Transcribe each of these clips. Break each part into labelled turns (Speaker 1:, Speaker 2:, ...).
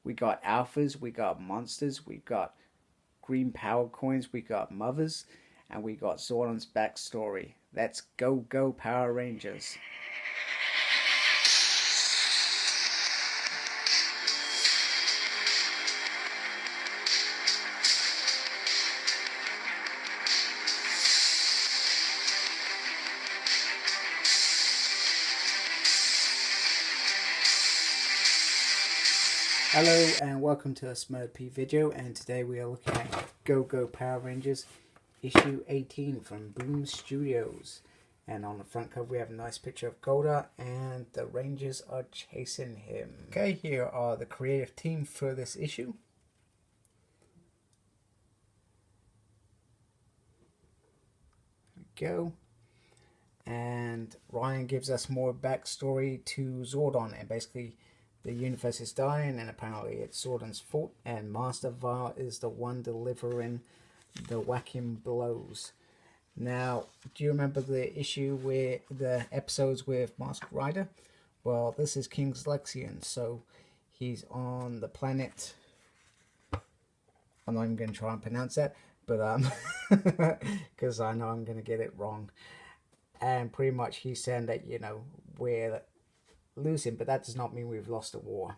Speaker 1: We got alphas, we got monsters, we got green power coins, we got mothers, and we got Zordon's backstory. Let's go Power Rangers. Hello and welcome to a Smurd video, and today we are looking at Go Power Rangers issue 18 from Boom Studios. And on the front cover we have a nice picture of Golda and the Rangers are chasing him. Okay, here are the creative team for this issue. There we go. And Ryan gives us more backstory to Zordon, and basically the universe is dying, and apparently it's Zordon's fault, and Master Vile is the one delivering the whacking blows. Now, do you remember the issue where the episodes with Masked Rider? Well, this is King's Lexion, so he's on the planet. I'm not even going to try and pronounce that, but because I know I'm going to get it wrong. And pretty much he's saying that, you know, we're losing, but that does not mean we've lost a war,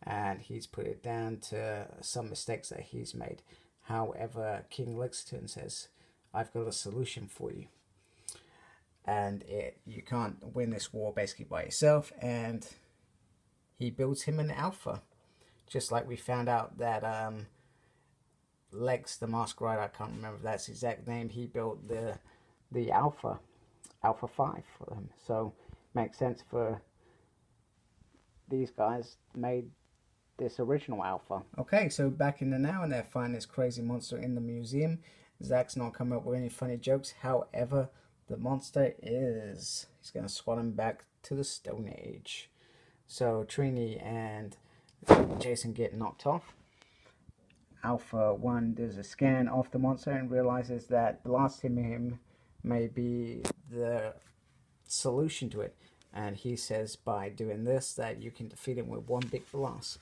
Speaker 1: and he's put it down to some mistakes that he's made. However, King Lexington says, I've got a solution for you, and you can't win this war basically by yourself, and he builds him an alpha, just like we found out that Lex the Masked Rider, I can't remember if that's his exact name, he built the Alpha 5 for him. So makes sense for these guys made this original Alpha. Okay, so back in the now, and they're finding this crazy monster in the museum. Zach's not coming up with any funny jokes. However, the monster is. He's going to swat him back to the Stone Age. So Trini and Jason get knocked off. Alpha 1 does a scan of the monster and realizes that blasting him may be the solution to it. And he says by doing this that you can defeat him with one big blast.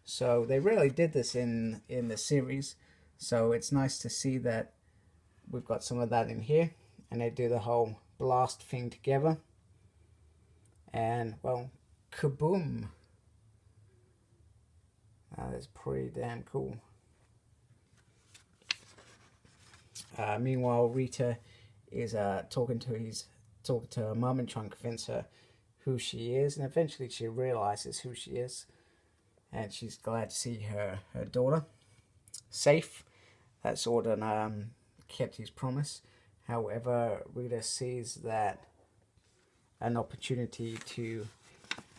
Speaker 1: So they really did this in the series. So it's nice to see that we've got some of that in here. And they do the whole blast thing together. And, well, kaboom. That is pretty damn cool. Meanwhile, Rita is talking to her mum and trying to convince her who she is, and eventually she realizes who she is, and she's glad to see her daughter safe. That Zordon kept his promise. However, Rita sees that an opportunity to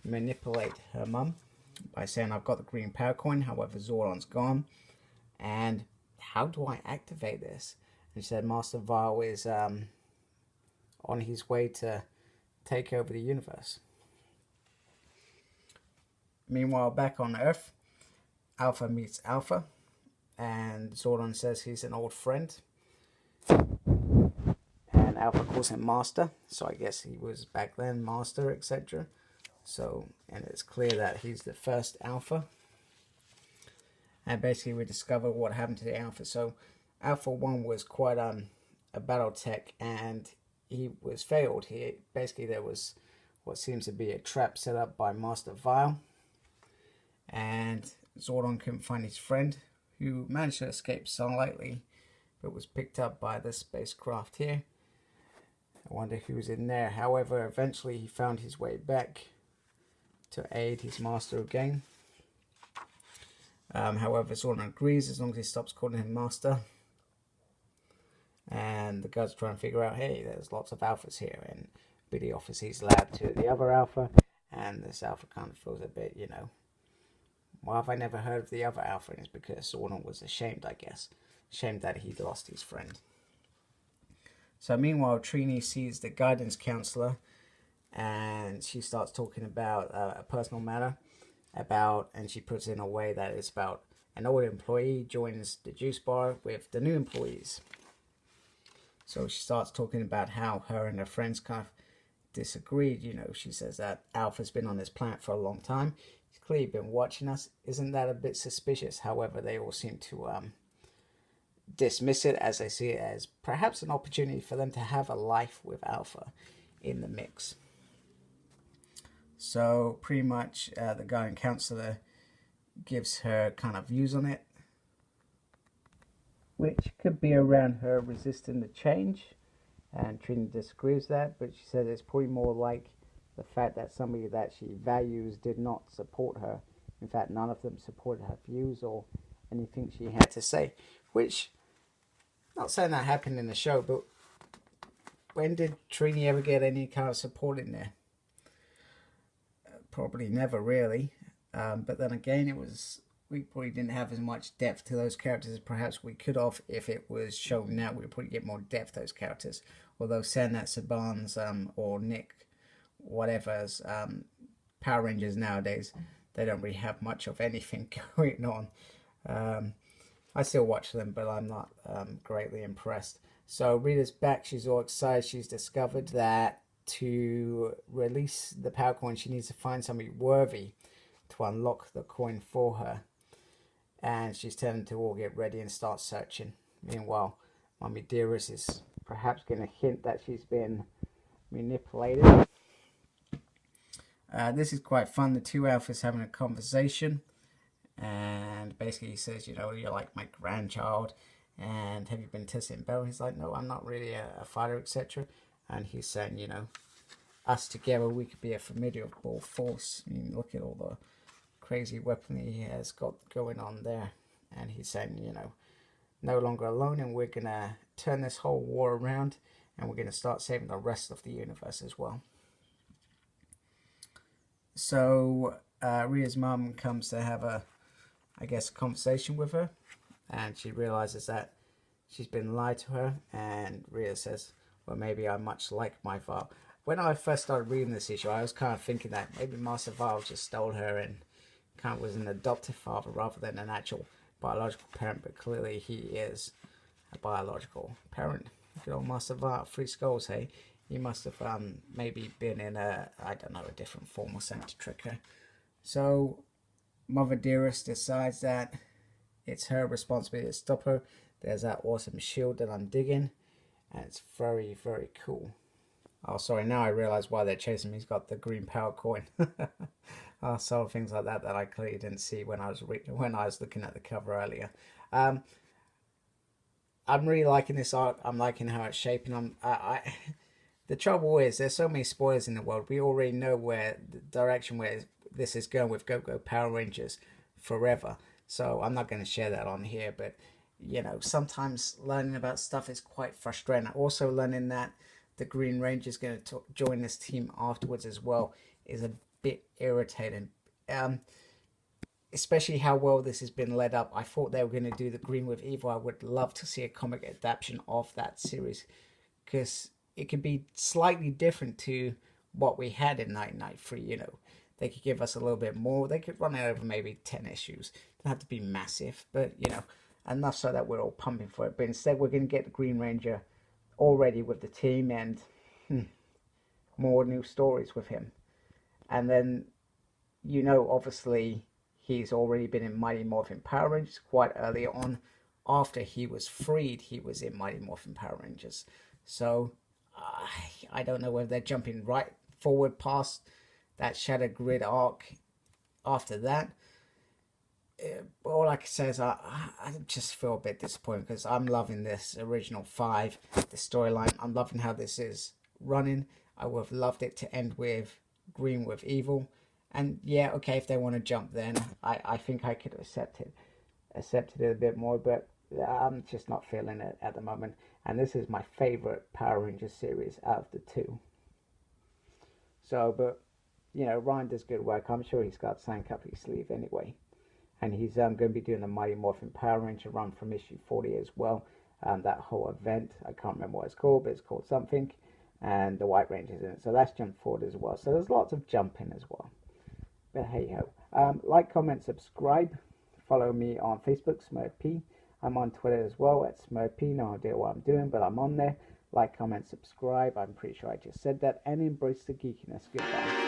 Speaker 1: manipulate her mum by saying, I've got the green power coin, however Zordon's gone, and how do I activate this? And she said Master Vile is on his way to take over the universe. Meanwhile, back on Earth, Alpha meets Alpha, and Zordon says he's an old friend. And Alpha calls him Master, so I guess he was back then Master, etc. So, and it's clear that he's the first Alpha. And basically we discover what happened to the Alpha. So, Alpha 1 was quite a battle tech, and he was failed. Basically there was what seems to be a trap set up by Master Vile, and Zordon couldn't find his friend, who managed to escape slightly, but was picked up by this spacecraft here. I wonder who's in there. However, eventually he found his way back to aid his master again. However, Zordon agrees as long as he stops calling him Master. And the guys try and figure out, hey, there's lots of alphas here, and Billy offers his lab to the other alpha, and this alpha kind of feels a bit, you know, why have I never heard of the other alpha? And it's because Zordon was ashamed, I guess, ashamed that he'd lost his friend. So meanwhile, Trini sees the guidance counselor, and she starts talking about a personal matter, and she puts it in a way that it's about an old employee joins the juice bar with the new employees. So she starts talking about how her and her friends kind of disagreed. You know, she says that Alpha's been on this planet for a long time. She's clearly been watching us. Isn't that a bit suspicious? However, they all seem to dismiss it, as they see it as perhaps an opportunity for them to have a life with Alpha in the mix. So pretty much the guiding counselor gives her kind of views on it, which could be around her resisting the change, and Trini disagrees with that, but she says it's probably more like the fact that somebody that she values did not support her. In fact, none of them supported her views or anything she had to say, which, not saying that happened in the show, but when did Trini ever get any kind of support in there? Probably never really. But then again, we probably didn't have as much depth to those characters as perhaps we could have if it was shown now. We'd probably get more depth to those characters. Although Sanat Saban's or Nick, whatever's Power Rangers nowadays, they don't really have much of anything going on. I still watch them, but I'm not greatly impressed. So Rita's back. She's all excited. She's discovered that to release the power coin, she needs to find somebody worthy to unlock the coin for her. And she's telling them to all get ready and start searching. Meanwhile, Mommy Dearest is perhaps going to hint that she's been manipulated. This is quite fun. The two alphas having a conversation. And basically he says, you know, you're like my grandchild. And have you been testing Bell? He's like, no, I'm not really a fighter, etc. And he's saying, you know, us together, we could be a formidable force. I mean, look at all the crazy weaponry he has got going on there. And he's saying, you know, no longer alone, and we're going to turn this whole war around, and we're going to start saving the rest of the universe as well. So Rhea's mum comes to have a conversation with her, and she realizes that she's been lied to her, and Rhea says, well, maybe I'm much like my father. When I first started reading this issue, I was kind of thinking that maybe Master Val just stole her and kind of was an adoptive father rather than an actual biological parent, but clearly he is a biological parent. Good old Master Val, 3 skulls, hey? He must have maybe been in a different form or something to trick her. So Mother Dearest decides that it's her responsibility to stop her. There's that awesome shield that I'm digging, and it's very, very cool. Oh, sorry, now I realize why they're chasing me. He's got the green power coin. So things like that I clearly didn't see when I was looking at the cover earlier. I'm really liking this art. I'm liking how it's shaping. The trouble is there's so many spoilers in the world. We already know where the direction where this is going with Go Go Power Rangers forever. So I'm not going to share that on here. But, you know, sometimes learning about stuff is quite frustrating. Also learning that the Green Ranger is going to join this team afterwards as well is a bit irritating. Especially how well this has been led up. I thought they were going to do the Green with Evil. I would love to see a comic adaptation of that series, because it could be slightly different to what we had in 1993. You know, they could give us a little bit more. They could run it over maybe 10 issues. It doesn't have to be massive, but, you know, enough so that we're all pumping for it. But instead, we're going to get the Green Ranger already with the team, and more new stories with him. And then, you know, obviously he's already been in Mighty Morphin Power Rangers quite early on. After he was freed, he was in Mighty Morphin Power Rangers. So I don't know whether they're jumping right forward past that Shadow Grid arc after that. All I can say is I just feel a bit disappointed, because I'm loving this original 5, the storyline. I'm loving how this is running. I would have loved it to end with Green with Evil. And yeah, okay, if they want to jump, then I think I could have accepted it a bit more, but I'm just not feeling it at the moment. And this is my favorite Power Rangers series out of the 2. So, but, you know, Ryan does good work. I'm sure he's got something up his sleeve anyway. And he's going to be doing the Mighty Morphin Power Ranger run from issue 40 as well. That whole event, I can't remember what it's called, but it's called something. And the White Ranger's in it. So that's jumped forward as well. So there's lots of jumping as well. But hey ho. Like, comment, subscribe. Follow me on Facebook, SmurfP. I'm on Twitter as well at SmurfP. No idea what I'm doing, but I'm on there. Like, comment, subscribe. I'm pretty sure I just said that. And embrace the geekiness. Goodbye.